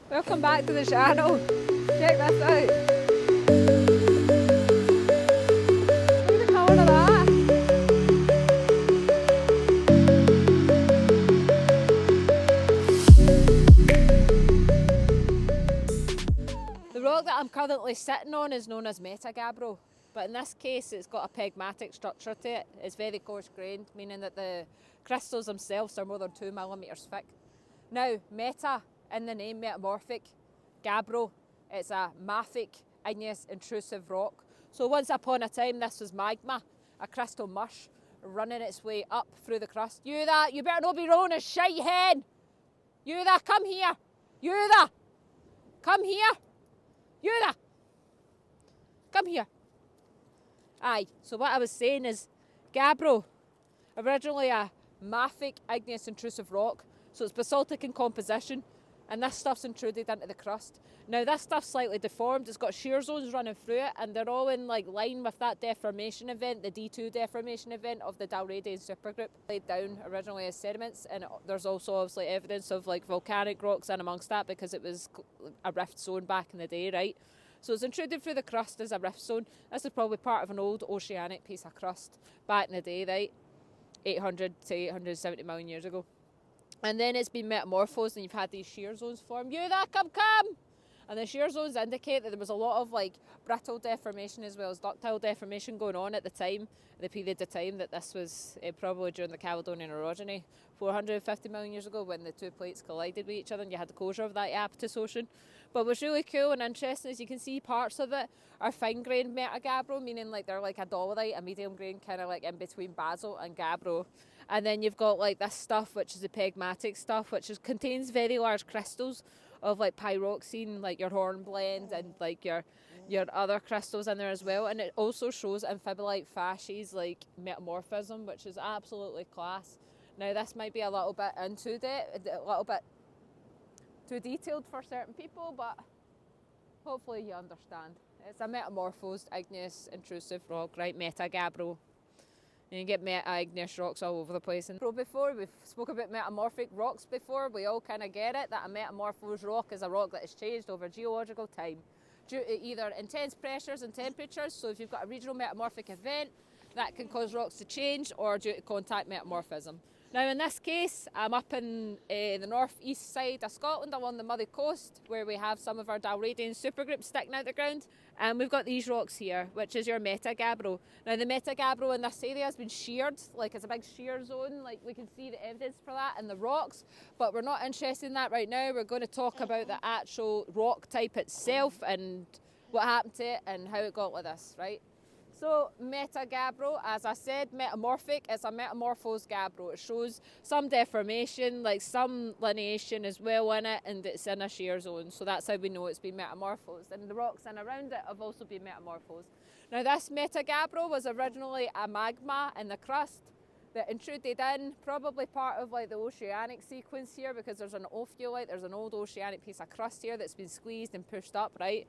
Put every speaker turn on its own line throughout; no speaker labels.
Welcome back to the channel. Check this out. Look at the colour of that. The rock that I'm currently sitting on is known as Meta-Gabbro, but in this case it's got a pegmatic structure to it. It's very coarse grained, meaning that the crystals themselves are more than 2 millimetres thick. Now, meta in the name, metamorphic, gabbro, it's a mafic, igneous, intrusive rock. So once upon a time this was magma, a crystal mush running its way up through the crust. You better not be rolling a shite hen! You come here! You come here! You come here! Aye, so what I was saying is, gabbro, originally a mafic, igneous, intrusive rock, so it's basaltic in composition, and this stuff's intruded into the crust. Now this stuff's slightly deformed, it's got shear zones running through it, and they're all in line with that deformation event, the D2 deformation event of the Dalradian supergroup. Laid down originally as sediments, and there's also obviously evidence of volcanic rocks in amongst that because it was a rift zone back in the day, right? So it's intruded through the crust as a rift zone. This is probably part of an old oceanic piece of crust back in the day, right? 800 to 870 million years ago. And then it's been metamorphosed and you've had these shear zones form. Come! And the shear zones indicate that there was a lot of brittle deformation as well as ductile deformation going on at the time, the period of time that this was probably during the Caledonian orogeny, 450 million years ago when the two plates collided with each other and you had the closure of that Iapetus Ocean. But what's really cool and interesting is you can see parts of it are fine-grained Meta-Gabbro, meaning they're like a dolerite, a medium grain, kind of in between basalt and gabbro. And then you've got this stuff, which is the pegmatic stuff, which contains very large crystals of pyroxene, your hornblende, and your other crystals in there as well. And it also shows amphibolite facies like Metamorphism, which is absolutely class. Now this might be a little bit a little bit too detailed for certain people, but hopefully you understand. It's a metamorphosed igneous intrusive rock, right? Meta-Gabbro. You can get meta-igneous rocks all over the place. And before, we've spoke about metamorphic rocks before. We all kind of get it, that a metamorphosed rock is a rock that has changed over geological time due to either intense pressures and temperatures. So if you've got a regional metamorphic event, that can cause rocks to change, or due to contact metamorphism. Now in this case, I'm up in the north-east side of Scotland along the Moray coast where we have some of our Dalradian supergroups sticking out the ground, and we've got these rocks here, which is your Meta-Gabbro. Now the Meta-Gabbro in this area has been sheared, it's a big shear zone, we can see the evidence for that in the rocks, but we're not interested in that right now. We're going to talk about the actual rock type itself and what happened to it and how it got like this, right? So Meta-Gabbro, as I said, metamorphic, it's a metamorphosed gabbro. It shows some deformation, some lineation as well in it, and it's in a shear zone. So that's how we know it's been metamorphosed. And the rocks in around it have also been metamorphosed. Now this Meta-Gabbro was originally a magma in the crust that intruded in, probably part of the oceanic sequence here, because there's an ophiolite, there's an old oceanic piece of crust here that's been squeezed and pushed up, right?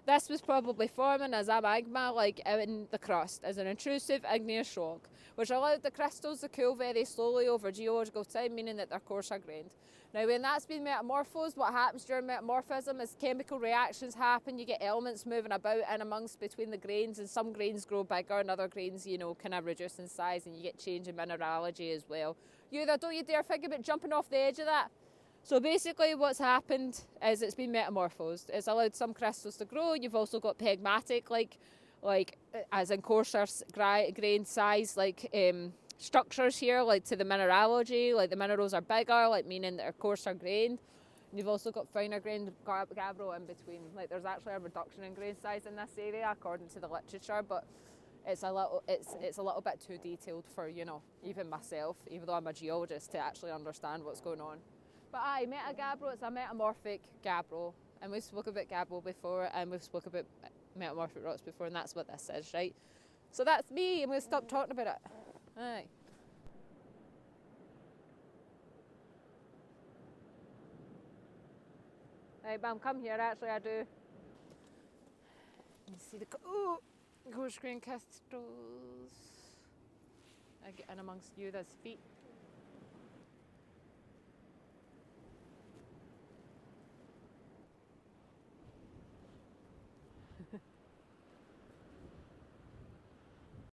This was probably forming as a magma in the crust, as an intrusive igneous rock, which allowed the crystals to cool very slowly over geological time, meaning that they're coarser grained. Now when that's been metamorphosed, what happens during metamorphism is chemical reactions happen, you get elements moving about in amongst between the grains, and some grains grow bigger and other grains, kind of reduce in size, and you get change in mineralogy as well. Don't you dare think about jumping off the edge of that. So basically what's happened is it's been metamorphosed. It's allowed some crystals to grow. You've also got pegmatic, as in coarser grain size, structures here, to the mineralogy, the minerals are bigger, meaning they're coarser grained. And you've also got finer grained gabbro in between. There's actually a reduction in grain size in this area according to the literature, but it's a little bit too detailed for, even myself, even though I'm a geologist, to actually understand what's going on. But aye, Meta-Gabbro, it's a metamorphic gabbro, and we've spoken about gabbro before, and we've spoken about metamorphic rocks before, and that's what this is, right? So that's me, I'm going to stop talking about it. Aye. Right, Bam, come here, actually I do. You see the coarse grain crystals. I get in amongst you, there's feet.